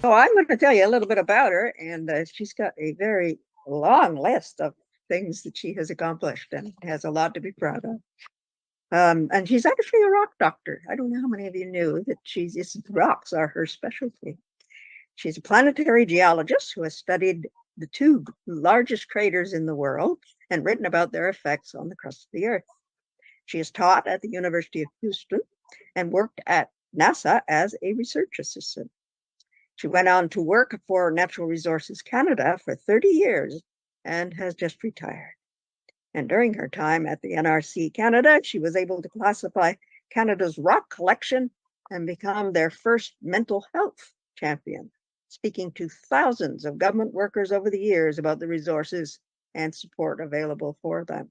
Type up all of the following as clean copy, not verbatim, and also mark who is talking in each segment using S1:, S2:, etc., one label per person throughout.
S1: So I'm going to tell you a little bit about her, and she's got a very long list of things that she has accomplished and has a lot to be proud of. And she's actually a rock doctor. I don't know how many of you knew that rocks are her specialty. She's a planetary geologist who has studied the two largest craters in the world and written about their effects on the crust of the Earth. She has taught at the University of Houston and worked at NASA as a research assistant. She went on to work for Natural Resources Canada for 30 years and has just retired. And during her time at the NRC Canada, she was able to classify Canada's rock collection and become their first mental health champion, speaking to thousands of government workers over the years about the resources and support available for them.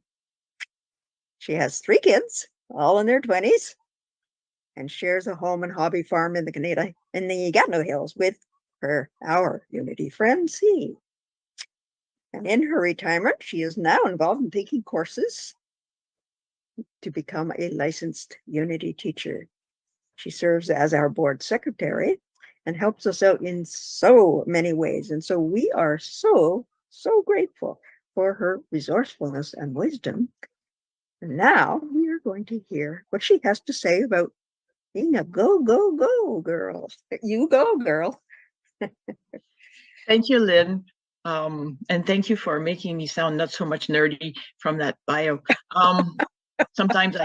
S1: She has 3 kids, all in their 20s, and shares a home and hobby farm in the Gatineau Hills with our Unity friend C. And in her retirement, she is now involved in taking courses to become a licensed Unity teacher. She serves as our board secretary and helps us out in so many ways. And so we are so grateful for her resourcefulness and wisdom. And now we are going to hear what she has to say about being a go girl. You go, girl.
S2: Thank you, Lynn. And thank you for making me sound not so much nerdy from that bio. Sometimes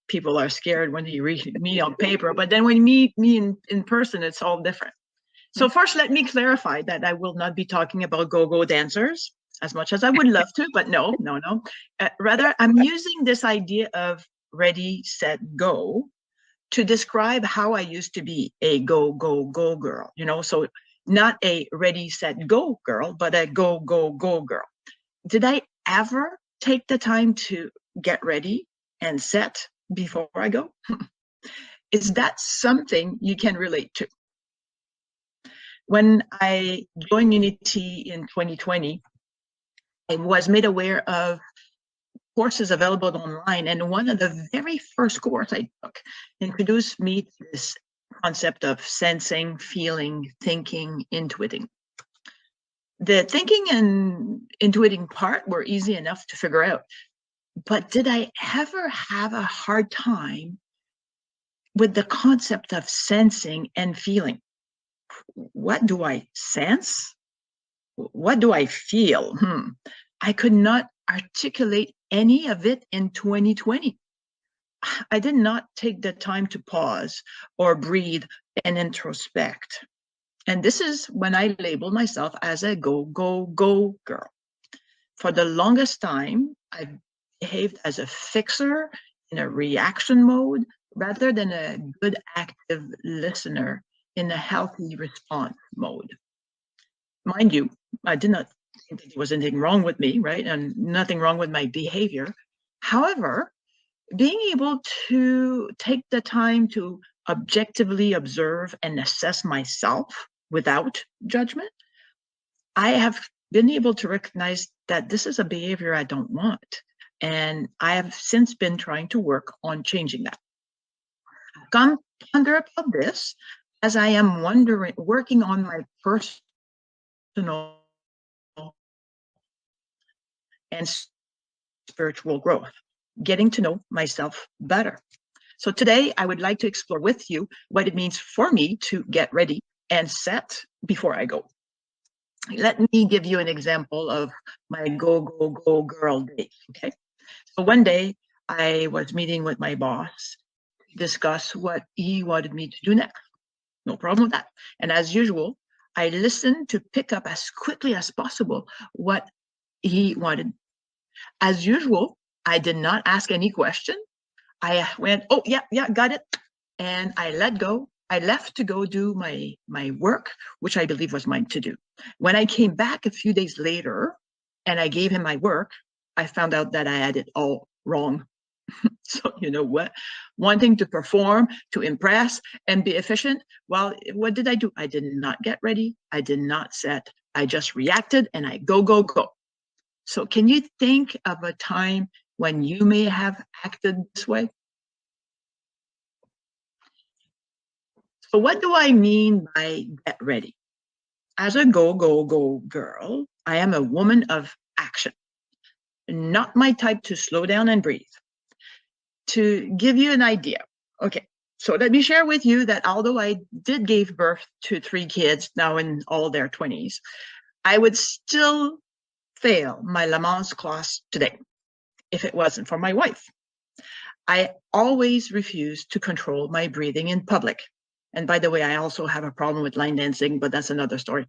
S2: people are scared when they read me on paper, but then when you meet me in person, it's all different. So first, let me clarify that I will not be talking about go-go dancers as much as I would love to, but no. Rather, I'm using this idea of ready, set, go to describe how I used to be a go girl, so not a ready, set, go girl, but a go girl. Did I ever take the time to get ready and set before I go? Is that something you can relate to? When I joined Unity in 2020, I was made aware of courses available online, and one of the very first courses I took introduced me to this concept of sensing, feeling, thinking, intuiting. The thinking and intuiting part were easy enough to figure out, but did I ever have a hard time with the concept of sensing and feeling? What do I sense? What do I feel? I could not articulate any of it in 2020. I did not take the time to pause or breathe and introspect. And this is when I labeled myself as a go girl. For the longest time, I behaved as a fixer in a reaction mode rather than a good active listener in a healthy response mode. Mind you, I did not think that there was anything wrong with me, right? And nothing wrong with my behavior. However, being able to take the time to objectively observe and assess myself without judgment, I have been able to recognize that this is a behavior I don't want. And I have since been trying to work on changing that. Come ponder about this as I am working on my personal and spiritual growth, getting to know myself better. So today I would like to explore with you what it means for me to get ready and set before I go. Let me give you an example of my go girl day, okay? So one day I was meeting with my boss to discuss what he wanted me to do next. No problem with that. And as usual, I listened to pick up as quickly as possible what he wanted. As usual, I did not ask any question. I went, oh, yeah, got it. And I let go. I left to go do my work, which I believe was mine to do. When I came back a few days later and I gave him my work, I found out that I had it all wrong. So you know what? Wanting to perform, to impress, and be efficient, well, what did I do? I did not get ready. I did not set. I just reacted and I go. So can you think of a time when you may have acted this way? So what do I mean by get ready? as a go girl, I am a woman of action, not my type to slow down and breathe. To give you an idea, okay, so let me share with you that although I did give birth to 3 kids now in all their 20s, I would still fail my Lamaze class today if it wasn't for my wife. I always refuse to control my breathing in public. And by the way, I also have a problem with line dancing, but that's another story.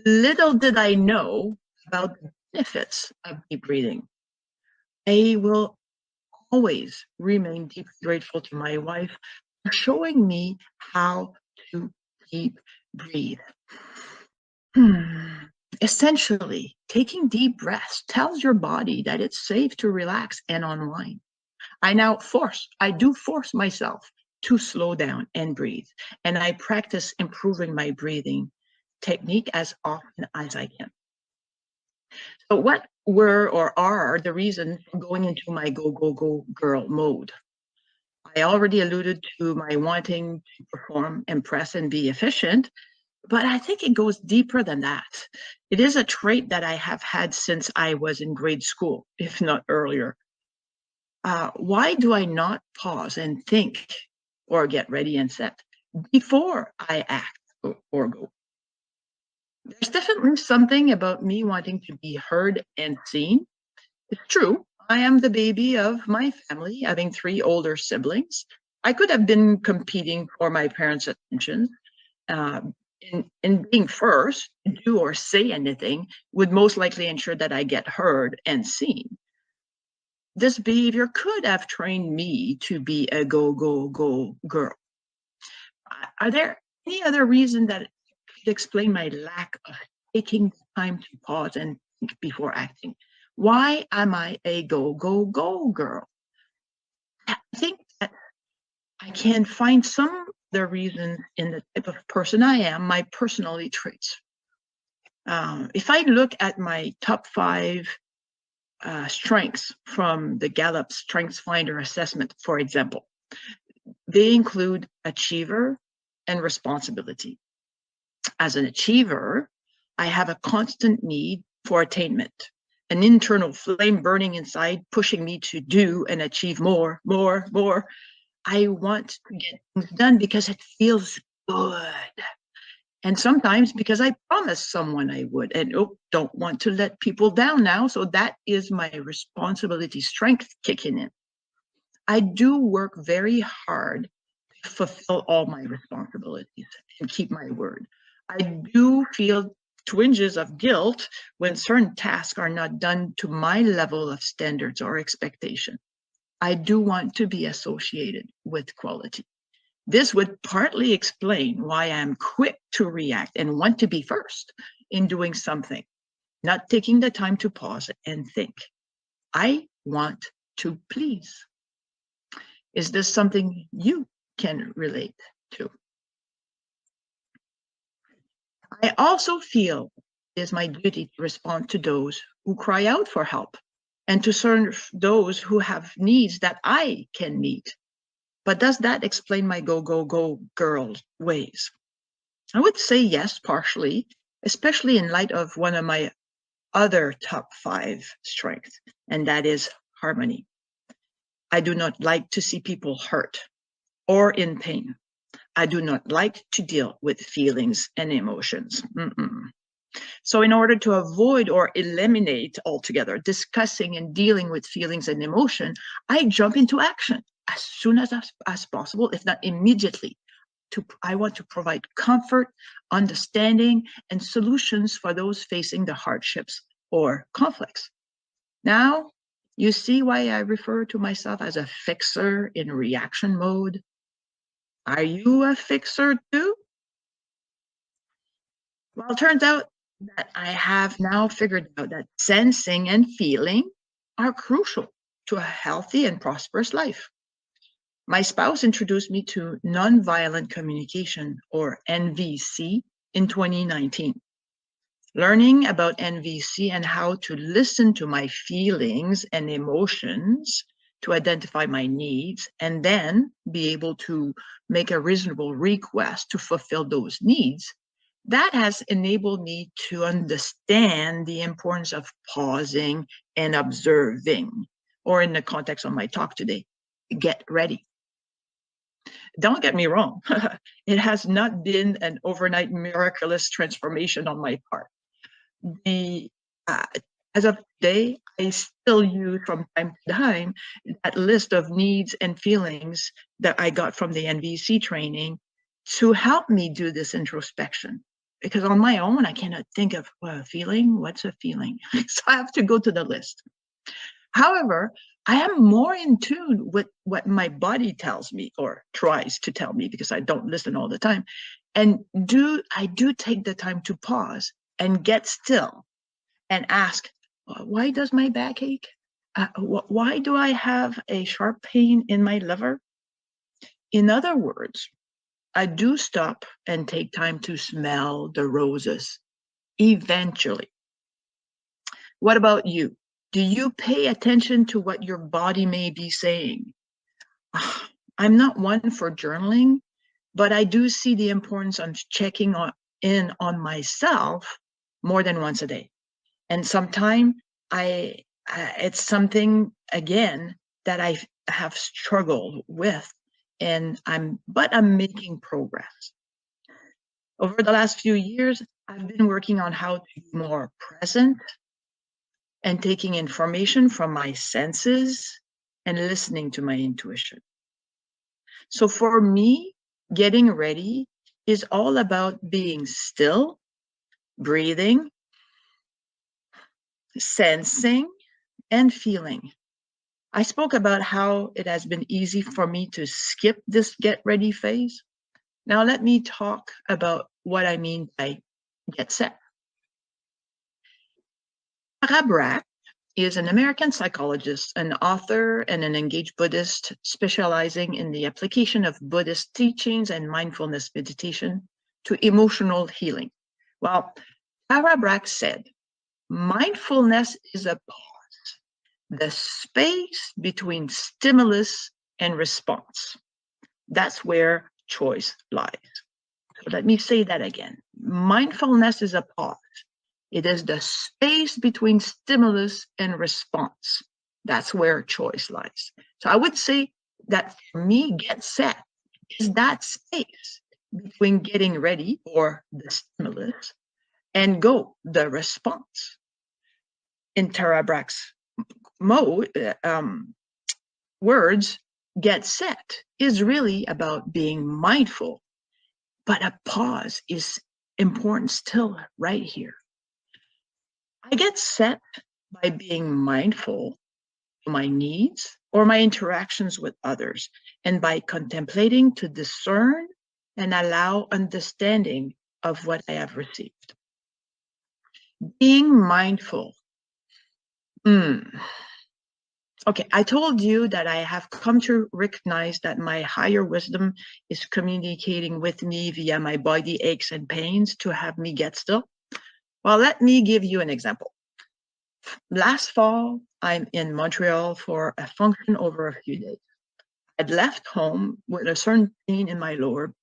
S2: Little did I know about the benefits of deep breathing. I will always remain deeply grateful to my wife for showing me how to deep breathe. Essentially, taking deep breaths tells your body that it's safe to relax and unwind. I do force myself to slow down and breathe, and I practice improving my breathing technique as often as I can. So what were or are the reasons for going into my go girl mode? I already alluded to my wanting to perform, impress, and be efficient, but I think it goes deeper than that. It is a trait that I have had since I was in grade school, if not earlier. Why do I not pause and think or get ready and set before I act or go? There's definitely something about me wanting to be heard and seen. It's true, I am the baby of my family, having 3 older siblings. I could have been competing for my parents' attention. In being first to do or say anything would most likely ensure that I get heard and seen. This behavior could have trained me to be a go girl. Are there any other reason that could explain my lack of taking time to pause and think before acting? Why am I a go girl? I think that I can find some of the reasons in the type of person I am, my personality traits. If I look at my top 5 strengths from the Gallup Strengths Finder assessment, for example, they include achiever and responsibility. As an achiever, I have a constant need for attainment, an internal flame burning inside, pushing me to do and achieve more. I want to get things done because it feels good. And sometimes because I promised someone I would, and don't want to let people down now. So that is my responsibility strength kicking in. I do work very hard to fulfill all my responsibilities and keep my word. I do feel twinges of guilt when certain tasks are not done to my level of standards or expectation. I do want to be associated with quality. This would partly explain why I'm quick to react and want to be first in doing something, not taking the time to pause and think. I want to please. Is this something you can relate to? I also feel it is my duty to respond to those who cry out for help and to serve those who have needs that I can meet. But does that explain my go girl ways? I would say yes, partially, especially in light of one of my other top 5 strengths, and that is harmony. I do not like to see people hurt or in pain. I do not like to deal with feelings and emotions. So in order to avoid or eliminate altogether discussing and dealing with feelings and emotion, I jump into action as soon as possible, if not immediately. I want to provide comfort, understanding, and solutions for those facing the hardships or conflicts. Now, you see why I refer to myself as a fixer in reaction mode. Are you a fixer too? Well, it turns out that I have now figured out that sensing and feeling are crucial to a healthy and prosperous life. My spouse introduced me to nonviolent communication, or NVC, in 2019. Learning about NVC and how to listen to my feelings and emotions to identify my needs and then be able to make a reasonable request to fulfill those needs That has enabled me to understand the importance of pausing and observing, or in the context of my talk today, get ready. Don't get me wrong, it has not been an overnight miraculous transformation on my part. As of today, I still use from time to time that list of needs and feelings that I got from the NVC training to help me do this introspection. Because on my own, I cannot think of a feeling. What's a feeling? So I have to go to the list. However, I am more in tune with what my body tells me or tries to tell me, because I don't listen all the time. And I do take the time to pause and get still and ask, why does my back ache? Why do I have a sharp pain in my liver? In other words, I do stop and take time to smell the roses eventually. What about you? Do you pay attention to what your body may be saying? I'm not one for journaling, but I do see the importance of checking in on myself more than once a day. And sometimes it's something, again, that I have struggled with, but I'm making progress. Over the last few years, I've been working on how to be more present and taking information from my senses and listening to my intuition. So for me, getting ready is all about being still, breathing, sensing, and feeling. I spoke about how it has been easy for me to skip this get ready phase. Now let me talk about what I mean by get set. REBROADCAST is an American psychologist, an author, and an engaged Buddhist specializing in the application of Buddhist teachings and mindfulness meditation to emotional healing. Well, REBROADCAST said, mindfulness is a pause, the space between stimulus and response. That's where choice lies. So let me say that again. Mindfulness is a pause. It is the space between stimulus and response. That's where choice lies. So I would say that for me, get set is that space between getting ready, or the stimulus, and go, the response. In REBROADCAST words, get set is really about being mindful, but a pause is important still right here. I get set by being mindful of my needs or my interactions with others, and by contemplating to discern and allow understanding of what I have received. Being mindful. Okay, I told you that I have come to recognize that my higher wisdom is communicating with me via my body aches and pains to have me get still. Well, let me give you an example. Last fall, I'm in Montreal for a function over a few days. I'd left home with a certain pain in my lower back.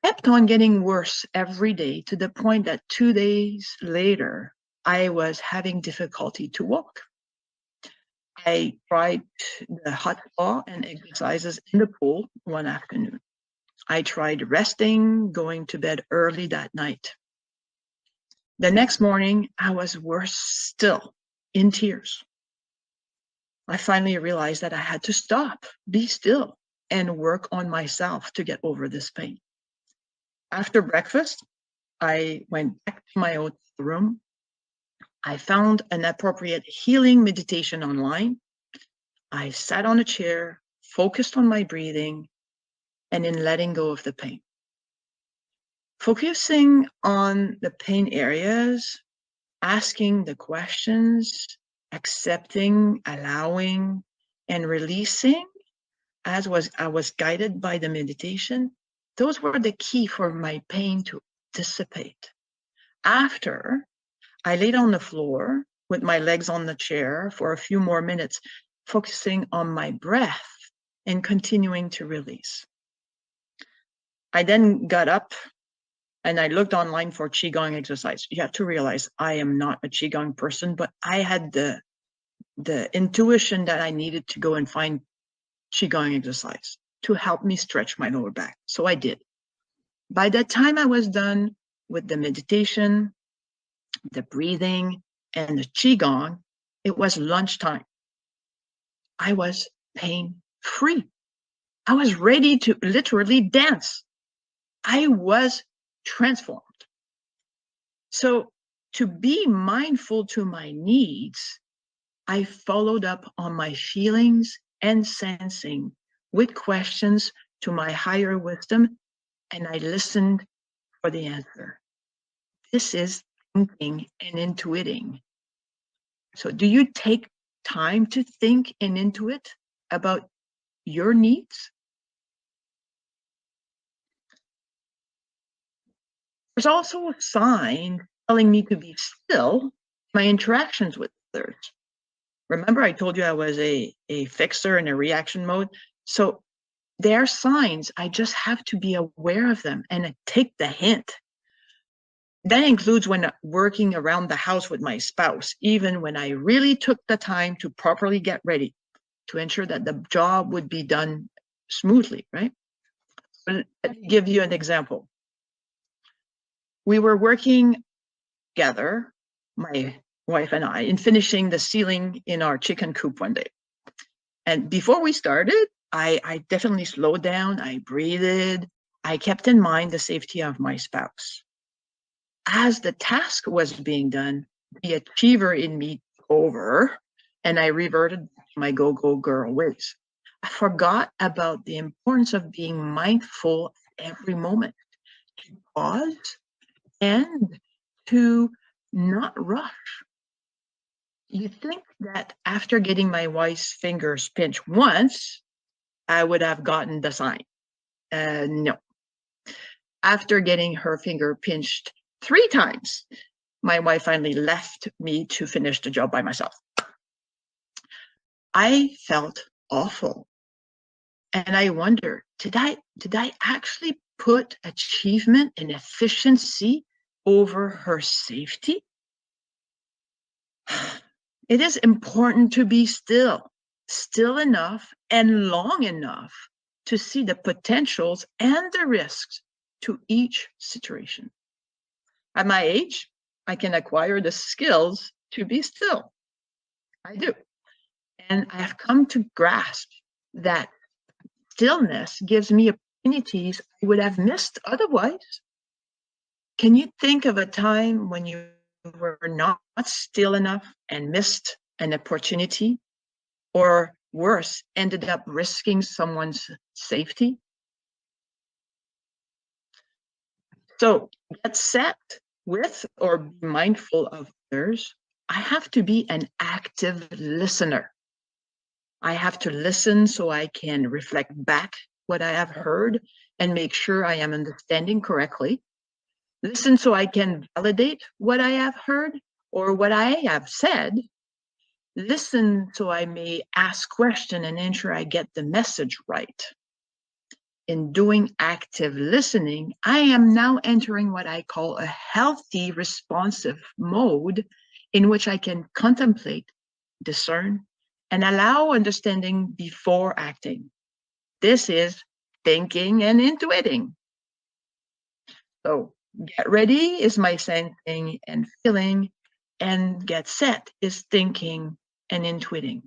S2: Kept on getting worse every day, to the point that 2 days later, I was having difficulty to walk. I tried the hot spa and exercises in the pool one afternoon. I tried resting, going to bed early that night. The next morning, I was worse still, in tears. I finally realized that I had to stop, be still, and work on myself to get over this pain. After breakfast, I went back to my hotel room. I found an appropriate healing meditation online. I sat on a chair, focused on my breathing, and in letting go of the pain. Focusing on the pain areas, asking the questions, accepting, allowing, and releasing, I was guided by the meditation. Those were the key for my pain to dissipate. After, I laid on the floor with my legs on the chair for a few more minutes, focusing on my breath and continuing to release. I then got up and I looked online for Qigong exercise. You have to realize I am not a Qigong person, but I had the intuition that I needed to go and find Qigong exercise to help me stretch my lower back. So I did. By the time I was done with the meditation, the breathing, and the Qigong, it was lunchtime. I was pain-free. I was ready to literally dance. I was transformed. So to be mindful to my needs, I followed up on my feelings and sensing with questions to my higher wisdom, and I listened for the answer. This is thinking and intuiting. So do you take time to think and intuit about your needs? There's also a sign telling me to be still in my interactions with others. Remember, I told you I was a fixer in a reaction mode. So there are signs. I just have to be aware of them and take the hint. That includes when working around the house with my spouse, even when I really took the time to properly get ready to ensure that the job would be done smoothly, right? Let me give you an example. We were working together, my wife and I, in finishing the ceiling in our chicken coop one day. And before we started, I definitely slowed down, I breathed, I kept in mind the safety of my spouse. As the task was being done, the achiever in me took over, and I reverted to my go-go girl ways. I forgot about the importance of being mindful every moment, to pause and to not rush. You think that after getting my wife's fingers pinched once, I would have gotten the sign. No. After getting her finger pinched 3 times, my wife finally left me to finish the job by myself. I felt awful. And I wonder, did I actually put achievement and efficiency over her safety? It is important to be still enough and long enough to see the potentials and the risks to each situation. At my age, I can acquire the skills to be still. I do. And I have come to grasp that stillness gives me opportunities I would have missed otherwise. Can you think of a time when you were not still enough and missed an opportunity, or worse, ended up risking someone's safety? So get set with or be mindful of others. I have to be an active listener. I have to listen so I can reflect back what I have heard and make sure I am understanding correctly. Listen so I can validate what I have heard or what I have said. Listen so I may ask questions and ensure I get the message right. In doing active listening, I am now entering what I call a healthy responsive mode in which I can contemplate, discern, and allow understanding before acting. This is thinking and intuiting. So get ready is my sensing and feeling, and get set is thinking and intuiting.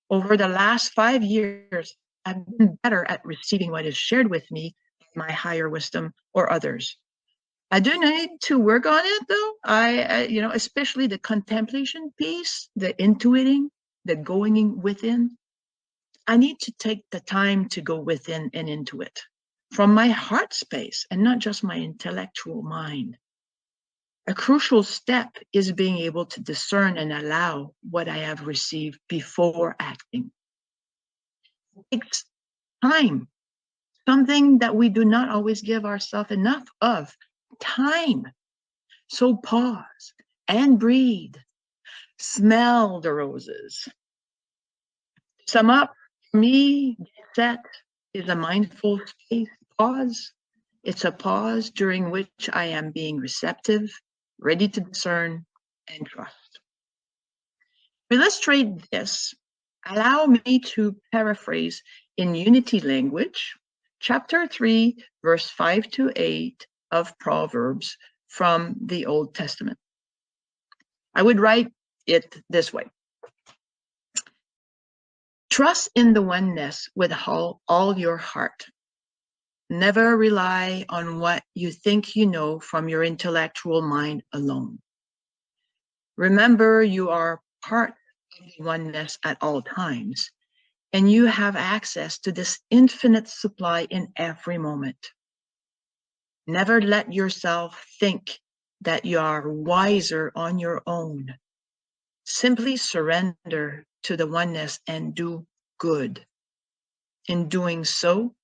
S2: Over the last 5 years, I've been better at receiving what is shared with me by my higher wisdom or others. I do need to work on it though. Especially the contemplation piece, the intuiting, the going within. I need to take the time to go within and into it from my heart space and not just my intellectual mind. A crucial step is being able to discern and allow what I have received before acting. It takes time, something that we do not always give ourselves enough of, time. So pause and breathe. Smell the roses. To sum up, for me, get set is a mindful space, pause, It's a pause during which I am being receptive, ready to discern and trust. To illustrate this, allow me to paraphrase in Unity language, chapter 3, verse 5 to 8 of Proverbs from the Old Testament. I would write it this way. Trust in the oneness with all your heart. Never rely on what you think you know from your intellectual mind alone. Remember, you are part of the oneness at all times, and you have access to this infinite supply in every moment. Never let yourself think that you are wiser on your own. Simply surrender to the oneness and do good. In doing so,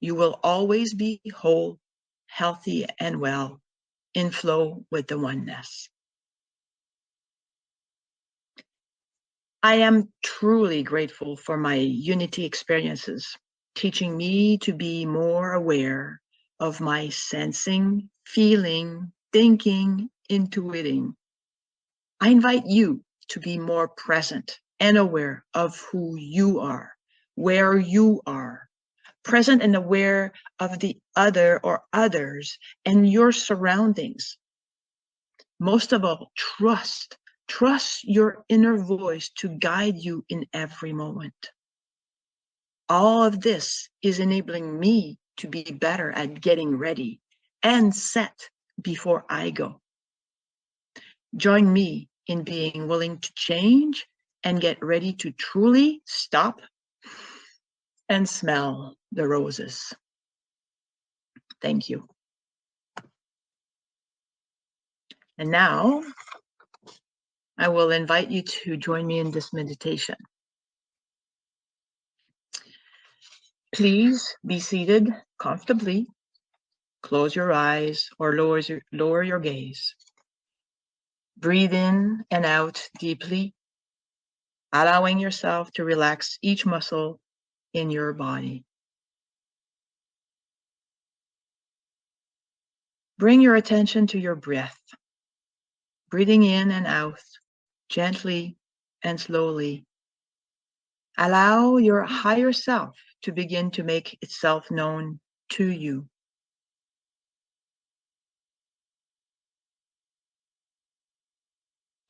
S2: you will always be whole, healthy, and well, in flow with the oneness. I am truly grateful for my Unity experiences, teaching me to be more aware of my sensing, feeling, thinking, intuiting. I invite you to be more present and aware of who you are, where you are, present and aware of the other or others and your surroundings. Most of all, trust your inner voice to guide you in every moment. All of this is enabling me to be better at getting ready and set before I go. Join me in being willing to change and get ready to truly stop and smell the roses. Thank you. And now I will invite you to join me in this meditation. Please be seated comfortably. Close your eyes or lower your gaze. Breathe in and out deeply, allowing yourself to relax each muscle in your body. Bring your attention to your breath, breathing in and out gently and slowly. Allow your higher self to begin to make itself known to you.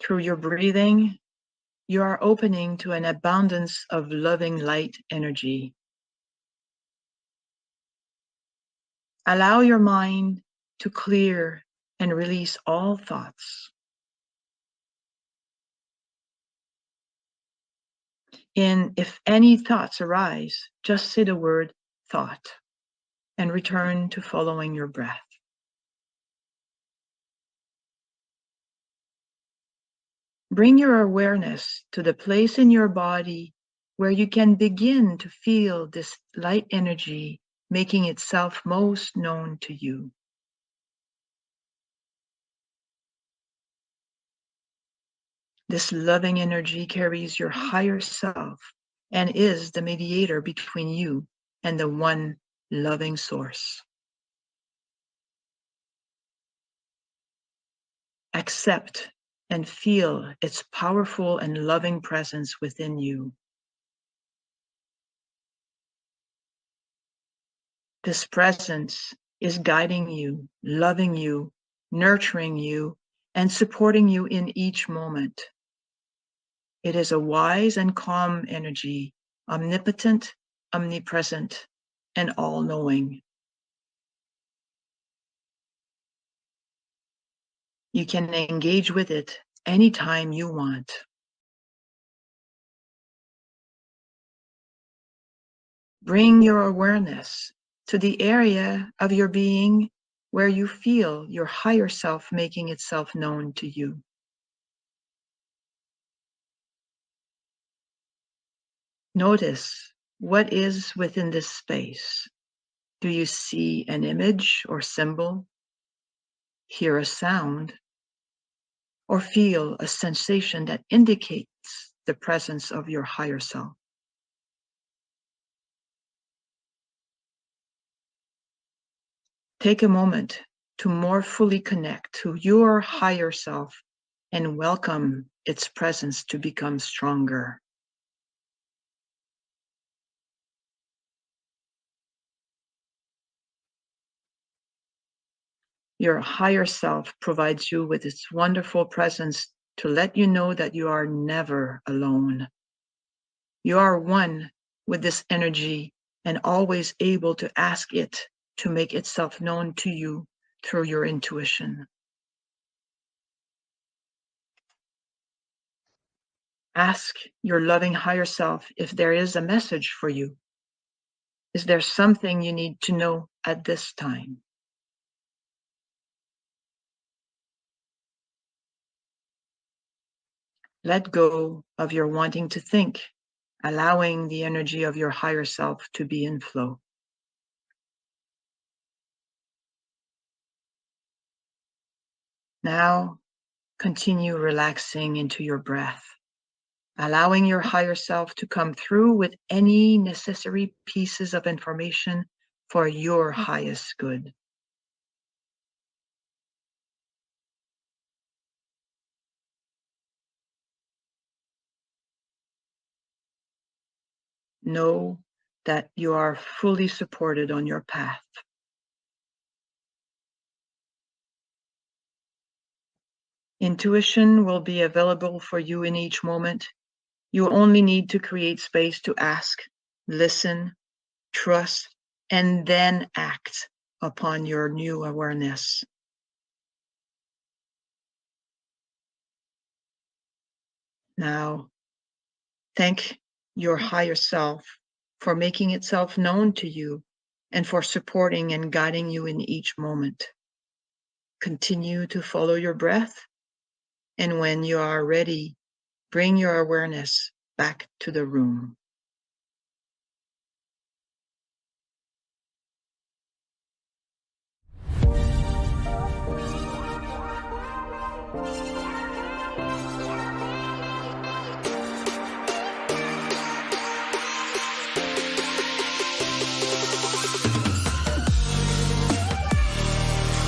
S2: Through your breathing, you are opening to an abundance of loving light energy. Allow your mind to clear and release all thoughts. And if any thoughts arise, just say the word thought and return to following your breath. Bring your awareness to the place in your body where you can begin to feel this light energy making itself most known to you. This loving energy carries your higher self and is the mediator between you and the one loving source. Accept and feel its powerful and loving presence within you. This presence is guiding you, loving you, nurturing you, and supporting you in each moment. It is a wise and calm energy, omnipotent, omnipresent, and all-knowing. You can engage with it anytime you want. Bring your awareness to the area of your being where you feel your higher self making itself known to you. Notice what is within this space. Do you see an image or symbol, hear a sound, or feel a sensation that indicates the presence of your higher self? Take a moment to more fully connect to your higher self and welcome its presence to become stronger. Your higher self provides you with its wonderful presence to let you know that you are never alone. You are one with this energy and always able to ask it to make itself known to you through your intuition. Ask your loving higher self if there is a message for you. Is there something you need to know at this time? Let go of your wanting to think, allowing the energy of your higher self to be in flow. Now, continue relaxing into your breath, allowing your higher self to come through with any necessary pieces of information for your highest good. Know that you are fully supported on your path. Intuition will be available for you in each moment. You only need to create space to ask, listen, trust, and then act upon your new awareness. Now, thank your higher self for making itself known to you and for supporting and guiding you in each moment. Continue to follow your breath, and when you are ready, bring your awareness back to the room.